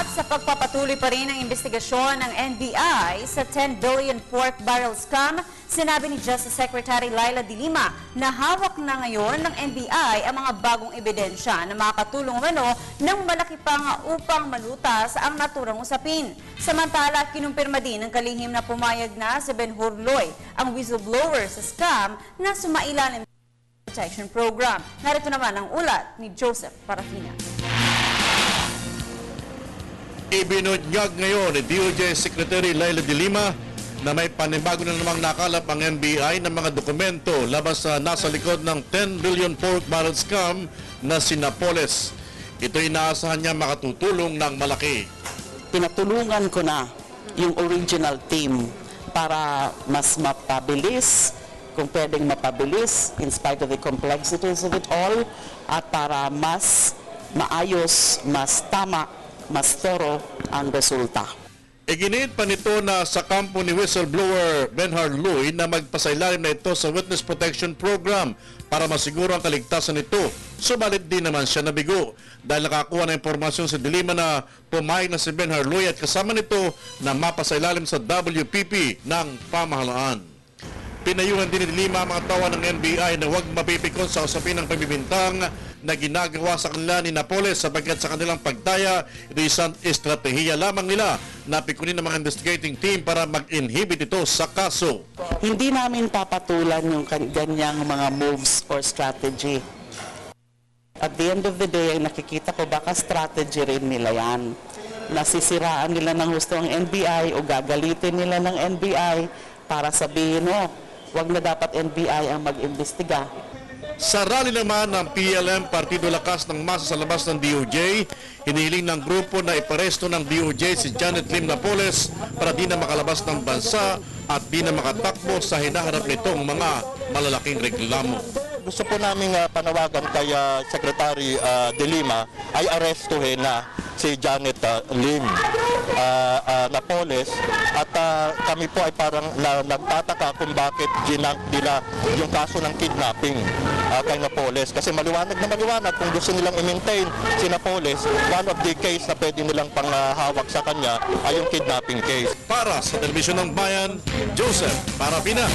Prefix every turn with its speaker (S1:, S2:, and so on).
S1: At sa pagpapatuloy pa rin ng investigasyon ng NBI sa 10 billion pork barrel scam, sinabi ni Justice Secretary Laila De Lima na hawak na ngayon ng NBI ang mga bagong ebidensya na makakatulong ng malaki pang upang malutas ang naturang usapin. Samantala, kinumpirma din ng kalihim na pumayag na si Ben Hurloy, ang whistleblower sa scam na sumailalim sa protection program. Narito naman ang ulat ni Joseph Parafina.
S2: Ibinunyag ngayon ni DOJ Secretary Laila De Lima na may panibago na namang nakalap ang NBI ng mga dokumento labas sa nasa likod ng 10 billion pork barrel scam na si Napoles. Ito inaasahan niya makatutulong ng malaki.
S3: Pinatulungan ko na yung original team para mas mapabilis, kung pwedeng mapabilis in spite of the complexities of it all, at para mas maayos, mas tama, mas thorough ang resulta.
S2: Iginiit pa nito na sa kampo ni whistleblower Ben Hurloy na magpasailalim na ito sa Witness Protection Program para masiguro ang kaligtasan nito. Subalit din naman siya nabigo dahil nakakuha ng impormasyon sa De Lima na pumayag na si Ben Hurloy at kasama nito na mapasailalim sa WPP ng pamahalaan. Pinayuhan din ni De Lima ang mga tawa ng NBI na huwag mapipikon sa usapin ng pambibintang na ginagawa sa kanila ni Napoles sapagkat sa kanilang pagdaya, ito isang estratehiya lamang nila na pikunin ng mga investigating team para mag-inhibit ito sa kaso.
S3: Hindi namin papatulan yung ganyang mga moves or strategy. At the end of the day, nakikita ko baka strategy rin nila yan. Nasisiraan nila ng gusto ang NBI o gagalitin nila ng NBI para sabihin, wag na dapat NBI ang mag-imbestiga.
S2: Sa rally naman ng PLM, Partido Lakas ng Masa sa labas ng DOJ, hiniling ng grupo na iparesto ng DOJ si Janet Lim Napoles para di na makalabas ng bansa at di na makatakbo sa hinaharap nitong mga malalaking reklamo.
S4: Gusto po namin panawagan kay Secretary De Lima ay arestuhin na si Janet Lim Napoles at kami po ay parang nagtataka kung bakit ginank nila yung kaso ng kidnapping kay Napoles kasi maliwanag na maliwanag kung gusto nilang i-maintain si Napoles, one of the case na pwede nilang panghawak sa kanya ay yung kidnapping case.
S2: Para sa Telebisyon ng Bayan, Joseph Parafina.